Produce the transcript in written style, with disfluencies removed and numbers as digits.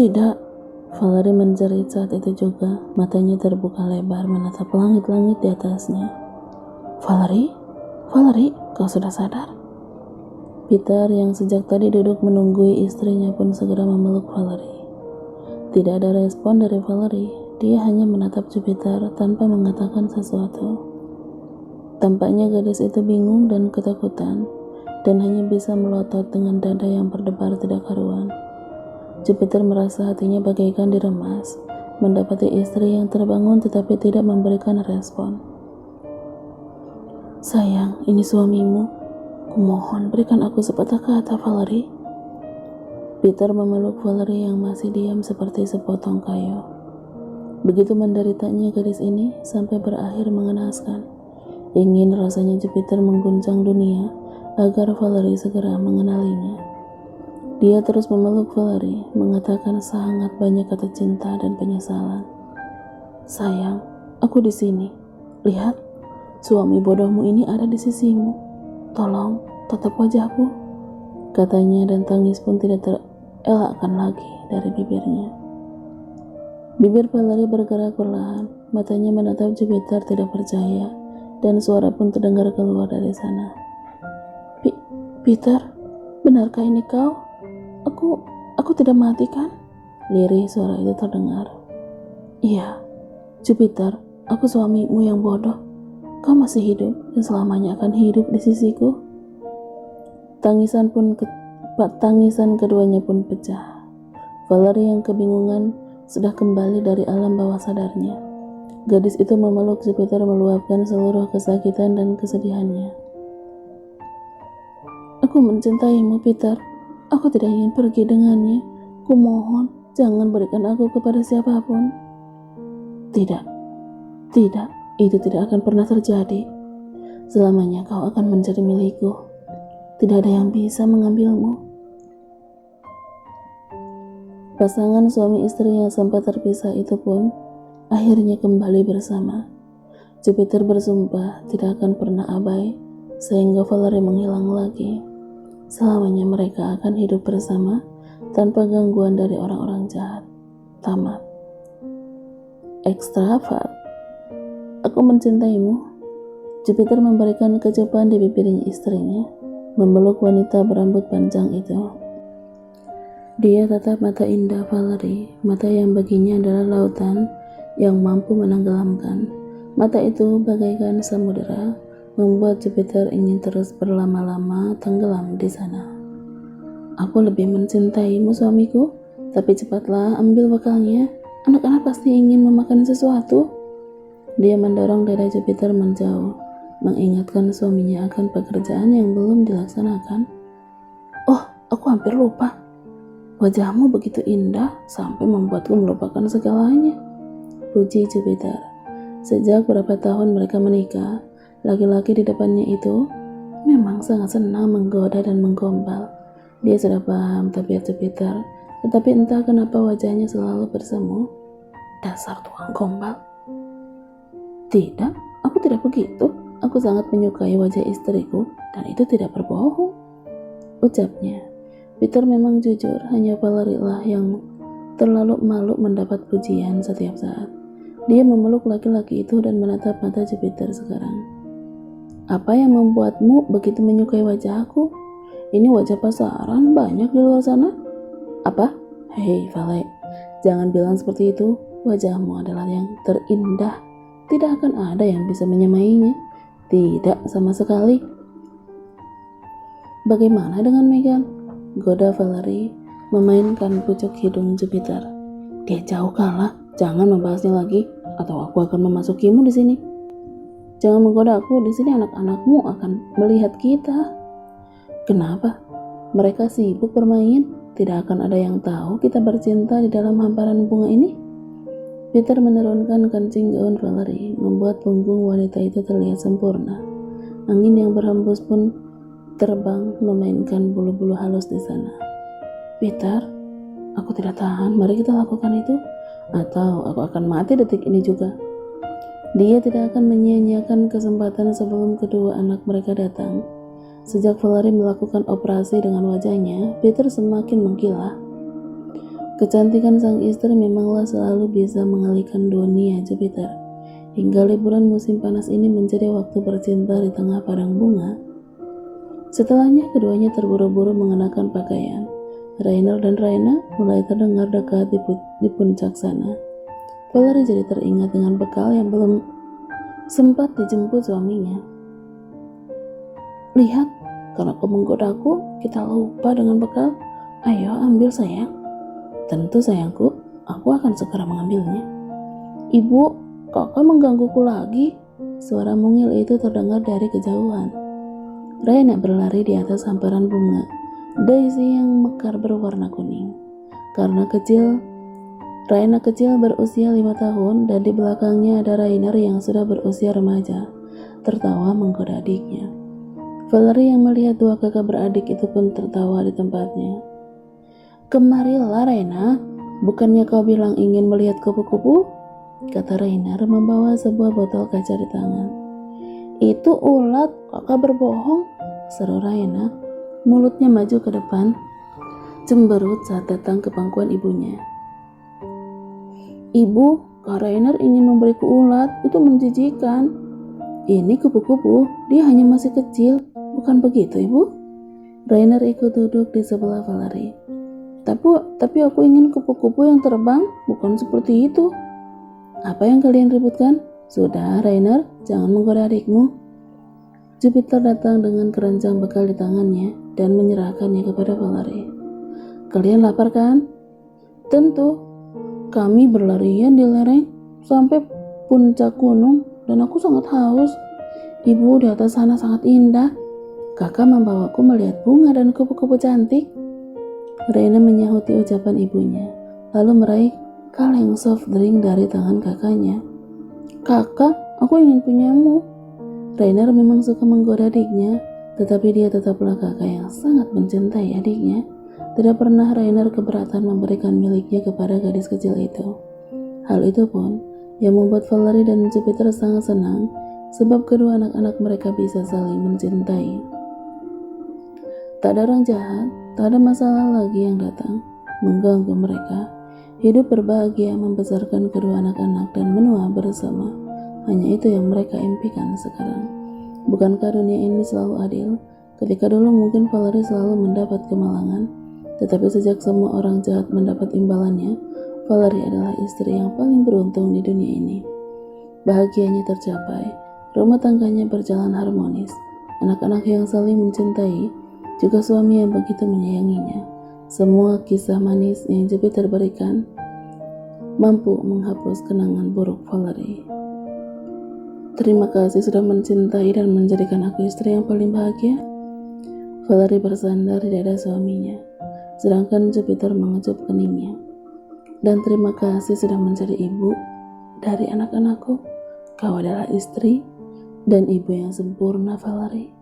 Tidak, Valerie menjerit saat itu juga. Matanya terbuka lebar menatap langit-langit di atasnya. Valerie? Valerie, kau sudah sadar? Peter yang sejak tadi duduk menunggui istrinya pun segera memeluk Valerie. Tidak ada respon dari Valerie. Dia hanya menatap Jupiter tanpa mengatakan sesuatu. Tampaknya gadis itu bingung dan ketakutan, dan hanya bisa melotot dengan dada yang berdebar tidak karuan. Jupiter merasa hatinya bagaikan diremas, mendapati istri yang terbangun tetapi tidak memberikan respon. Sayang, ini suamimu. Kumohon berikan aku sepatah kata, Valerie. Peter memeluk Valerie yang masih diam seperti sepotong kayu. Begitu menderitanya gadis ini sampai berakhir mengenaskan. Ingin rasanya Jupiter mengguncang dunia agar Valerie segera mengenalinya. Dia terus memeluk Valerie, mengatakan sangat banyak kata cinta dan penyesalan. Sayang, aku di sini. Lihat, suami bodohmu ini ada di sisimu. Tolong, tatap wajahku, katanya, dan tangis pun tidak terelakkan lagi dari bibirnya. Bibir Valerie bergerak perlahan, matanya menatap Jupiter tidak percaya, dan suara pun terdengar keluar dari sana. Peter, benarkah ini kau? Aku tidak mati kan? Lirih suara itu terdengar. Iya, Jupiter, aku suamimu yang bodoh. Kau masih hidup dan selamanya akan hidup di sisiku. Tangisan keduanya pun pecah. Valerie yang kebingungan sudah kembali dari alam bawah sadarnya. Gadis itu memeluk Jupiter meluapkan seluruh kesakitan dan kesedihannya. Aku mencintaimu, Peter. Aku tidak ingin pergi dengannya. Kumohon, jangan berikan aku kepada siapapun. Tidak, itu tidak akan pernah terjadi. Selamanya kau akan menjadi milikku. Tidak ada yang bisa mengambilmu. Pasangan suami istri yang sempat terpisah itu pun akhirnya kembali bersama. Jupiter bersumpah tidak akan pernah abai sehingga Valerie menghilang lagi. Selamanya mereka akan hidup bersama tanpa gangguan dari orang-orang jahat. Tamat. Ekstravag. Aku mencintaimu. Jupiter memberikan kecupan di bibirnya istrinya, memeluk wanita berambut panjang itu. Dia tatap mata indah Valerie, mata yang baginya adalah lautan yang mampu menenggelamkan. Mata itu bagaikan samudera, membuat Jupiter ingin terus berlama-lama tenggelam di sana. Aku lebih mencintaimu, suamiku, tapi cepatlah ambil bekalnya. Anak-anak pasti ingin memakan sesuatu. Dia mendorong dada Jupiter menjauh, mengingatkan suaminya akan pekerjaan yang belum dilaksanakan. Oh, aku hampir lupa. Wajahmu begitu indah sampai membuatku melupakan segalanya, puji Jupiter. Sejak berapa tahun mereka menikah, laki-laki di depannya itu memang sangat senang menggoda dan menggombal. Dia sudah paham tabiat Jupiter, tetapi entah kenapa wajahnya selalu bersemu. Dasar tukang gombal. Tidak, aku tidak begitu. Aku sangat menyukai wajah istriku dan itu tidak berbohong, ucapnya. Peter memang jujur, hanya Valerie lah yang terlalu malu mendapat pujian setiap saat. Dia memeluk laki-laki itu dan menatap mata Jupiter sekarang. Apa yang membuatmu begitu menyukai wajahku? Ini wajah pasaran banyak di luar sana. Apa? Hei Vale, jangan bilang seperti itu. Wajahmu adalah yang terindah. Tidak akan ada yang bisa menyamainya. Tidak sama sekali. Bagaimana dengan Megan? Goda Valerie memainkan pucuk hidung Jupiter. Dia jauh kalah. Jangan membahasnya lagi, atau aku akan memasukimu di sini. Jangan menggoda aku, di sini anak-anakmu akan melihat kita. Kenapa? Mereka sibuk bermain, tidak akan ada yang tahu kita bercinta di dalam hamparan bunga ini. Peter menurunkan kancing gaun Valerie, membuat punggung wanita itu terlihat sempurna. Angin yang berhembus pun terbang memainkan bulu-bulu halus di sana. Peter, aku tidak tahan, mari kita lakukan itu. Atau aku akan mati detik ini juga. Dia tidak akan menyia-nyiakan kesempatan sebelum kedua anak mereka datang. Sejak Valerie melakukan operasi dengan wajahnya, Peter semakin mengkilat. Kecantikan sang istri memanglah selalu bisa mengalihkan dunia Jupiter. Hingga liburan musim panas ini menjadi waktu bercinta di tengah padang bunga. Setelahnya keduanya terburu-buru mengenakan pakaian. Rainer dan Raina mulai terdengar dekat di puncak sana. Valerie jadi teringat dengan bekal yang belum sempat dijemput suaminya. Lihat, karena kau menggodaku, kita lupa dengan bekal. Ayo ambil sayang. Tentu sayangku, aku akan segera mengambilnya. Ibu, kakak menggangguku lagi. Suara mungil itu terdengar dari kejauhan. Raina berlari di atas hamparan bunga daisy yang mekar berwarna kuning. Raina kecil berusia 5 tahun dan di belakangnya ada Rainer yang sudah berusia remaja, tertawa menggoda adiknya. Valerie yang melihat dua kakak beradik itu pun tertawa di tempatnya. Kemarilah Raina, bukannya kau bilang ingin melihat kupu-kupu? Kata Rainer membawa sebuah botol kaca di tangan. Itu ulat, kakak berbohong, seru Raina. Mulutnya maju ke depan, cemberut saat datang ke pangkuan ibunya. Ibu, Kak Rainer ingin memberiku ulat, itu menjijikan. Ini kupu-kupu, dia hanya masih kecil, bukan begitu ibu? Rainer ikut duduk di sebelah Valerie. Tapi aku ingin kupu-kupu yang terbang, bukan seperti itu. Apa yang kalian ributkan? Sudah, Rainer, jangan menggoda adikmu. Jupiter datang dengan keranjang bekal di tangannya dan menyerahkannya kepada Valerie. Kalian lapar kan? Tentu. Kami berlarian di lereng sampai puncak gunung dan aku sangat haus. Ibu, di atas sana sangat indah. Kakak membawaku melihat bunga dan kupu-kupu cantik. Raina menyahuti ucapan ibunya, lalu meraih kaleng soft drink dari tangan kakaknya. Kakak, aku ingin punyamu. Rainer memang suka menggoda adiknya, tetapi dia tetaplah kakak yang sangat mencintai adiknya. Tidak pernah Rainer keberatan memberikan miliknya kepada gadis kecil itu. Hal itu pun yang membuat Valerie dan Jupiter sangat senang, sebab kedua anak-anak mereka bisa saling mencintai. Tak ada orang jahat, tak ada masalah lagi yang datang mengganggu mereka. Hidup berbahagia membesarkan kedua anak-anak dan menua bersama. Hanya itu yang mereka impikan sekarang. Bukankah dunia ini selalu adil? Ketika dulu mungkin Valerie selalu mendapat kemalangan, tetapi sejak semua orang jahat mendapat imbalannya, Valerie adalah istri yang paling beruntung di dunia ini. Bahagianya tercapai, rumah tangganya berjalan harmonis, anak-anak yang saling mencintai, juga suami yang begitu menyayanginya. Semua kisah manis yang Jupiter berikan mampu menghapus kenangan buruk Valerie. Terima kasih sudah mencintai dan menjadikan aku istri yang paling bahagia. Valerie bersandar di dada suaminya, sedangkan Jupiter mengecup keningnya. Dan terima kasih sudah menjadi ibu dari anak-anakku. Kau adalah istri dan ibu yang sempurna, Valerie.